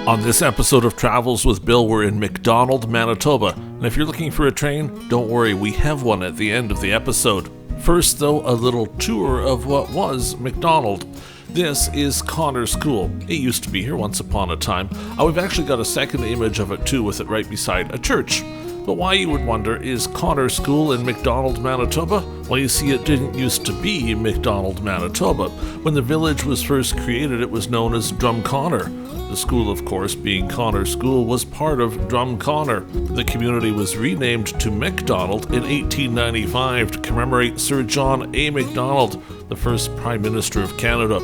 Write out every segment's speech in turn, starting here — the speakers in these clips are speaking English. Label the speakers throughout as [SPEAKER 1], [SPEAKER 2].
[SPEAKER 1] On this episode of Travels with Bill, we're in Macdonald, Manitoba, and if you're looking for a train, don't worry, we have one at the end of the episode. First, though, a little tour of what was Macdonald. This is Connor School. It used to be here once upon a time. We've actually got a second image of it too, with it right beside a church. But why, you would wonder, is Connor School in Macdonald, Manitoba? Well, you see, it didn't used to be Macdonald, Manitoba. When the village was first created, it was known as Drumconnor. The school, of course, being Connor School, was part of Drumconnor. The community was renamed to Macdonald in 1895 to commemorate Sir John A. Macdonald, the first Prime Minister of Canada.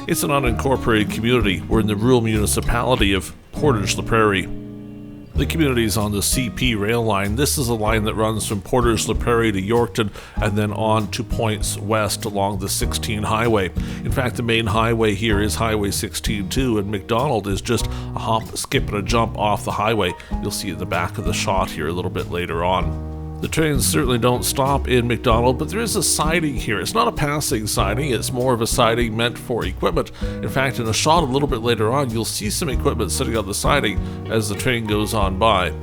[SPEAKER 1] It's an unincorporated community. We're in the rural municipality of Portage-la-Prairie. The community is on the CP rail line. This is a line that runs from Portage-la-Prairie to Yorkton and then on to points west along the 16 highway. In fact, the main highway here is Highway 16 too, and Macdonald is just a hop, skip, and a jump off the highway. You'll see at the back of the shot here a little bit later on. The trains certainly don't stop in Macdonald, but there is a siding here. It's not a passing siding, it's more of a siding meant for equipment. In fact, in a shot a little bit later on, you'll see some equipment sitting on the siding as the train goes on by.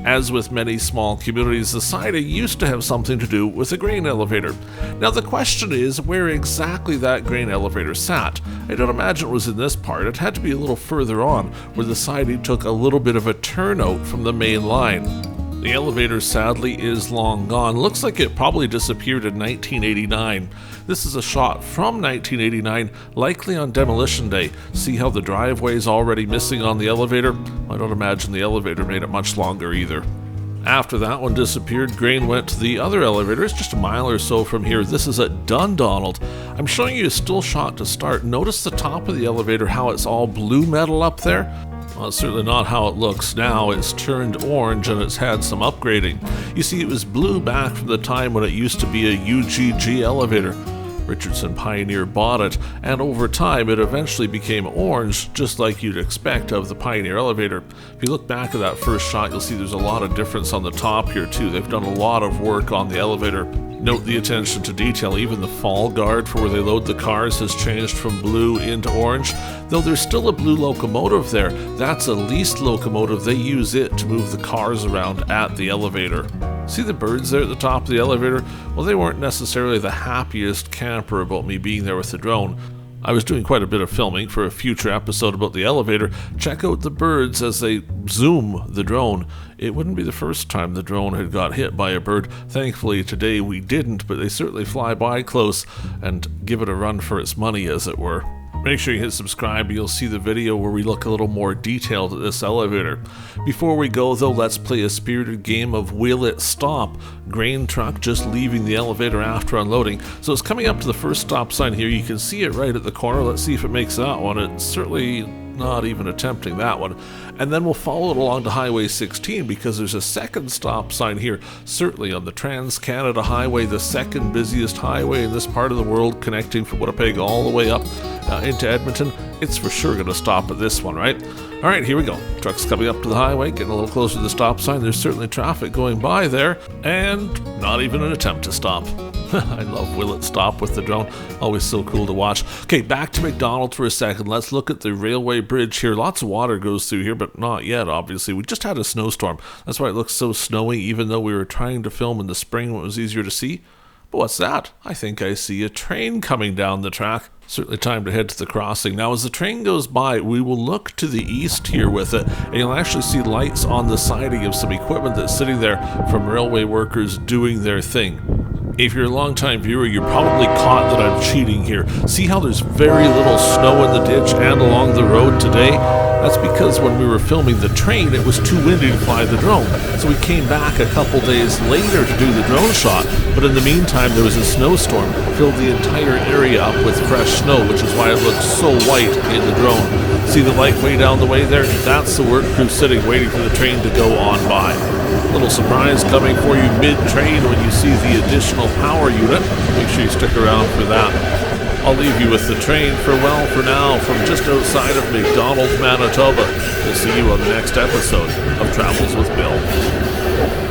[SPEAKER 1] As with many small communities, the siding used to have something to do with a grain elevator. Now the question is where exactly that grain elevator sat. I don't imagine it was in this part. It had to be a little further on, where the siding took a little bit of a turnout from the main line. The elevator, sadly, is long gone. Looks like it probably disappeared in 1989. This is a shot from 1989, likely on demolition day. See how the driveway is already missing on the elevator? I don't imagine the elevator made it much longer either. After that one disappeared, grain went to the other elevator. It's just a mile or so from here. This is at Dundonald. I'm showing you a still shot to start. Notice the top of the elevator, how it's all blue metal up there? Well, it's certainly not how it looks now. It's turned orange and it's had some upgrading. You see, it was blue back from the time when it used to be a UGG elevator. Richardson Pioneer bought it, and over time it eventually became orange, just like you'd expect of the Pioneer elevator. If you look back at that first shot, you'll see there's a lot of difference on the top here too. They've done a lot of work on the elevator. Note the attention to detail. Even the fall guard for where they load the cars has changed from blue into orange. Though there's still a blue locomotive there, that's a leased locomotive. They use it to move the cars around at the elevator. See the birds there at the top of the elevator? Well, they weren't necessarily the happiest camper about me being there with the drone. I was doing quite a bit of filming for a future episode about the elevator. Check out the birds as they zoom the drone. It wouldn't be the first time the drone had got hit by a bird. Thankfully today we didn't, but they certainly fly by close and give it a run for its money, as it were. Make sure you hit subscribe. You'll see the video where we look a little more detailed at this elevator. Before we go, though, let's play a spirited game of Will It Stop? Grain truck just leaving the elevator after unloading. So it's coming up to the first stop sign here. You can see it right at the corner. Let's see if it makes that one. It's certainly not even attempting that one. And then we'll follow it along to Highway 16 because there's a second stop sign here, certainly on the Trans-Canada Highway, the second busiest highway in this part of the world, connecting from Winnipeg all the way up into Edmonton. It's for sure going to stop at this one, right? All right, here we go. Truck's coming up to the highway, getting a little closer to the stop sign. There's certainly traffic going by there, and not even an attempt to stop. I love Will It Stop with the drone. Always so cool to watch. Okay, back to Macdonald for a second. Let's look at the railway bridge here. Lots of water goes through here, but not yet, obviously. We just had a snowstorm. That's why it looks so snowy, even though we were trying to film in the spring when it was easier to see. But what's that? I think I see a train coming down the track. Certainly time to head to the crossing. Now, as the train goes by, we will look to the east here with it, and you'll actually see lights on the siding of some equipment that's sitting there from railway workers doing their thing. If you're a long-time viewer, you're probably caught that I'm cheating here. See how there's very little snow in the ditch and along the road today? That's because when we were filming the train, it was too windy to fly the drone. So we came back a couple days later to do the drone shot. But in the meantime, there was a snowstorm, filled the entire area up with fresh snow, which is why it looked so white in the drone. See the light way down the way there? That's the work crew sitting, waiting for the train to go on by. Little surprise coming for you mid-train when you see the additional power unit. Make sure you stick around for that. I'll leave you with the train. Farewell for now from just outside of Macdonald, Manitoba. We'll see you on the next episode of Travels with Bill.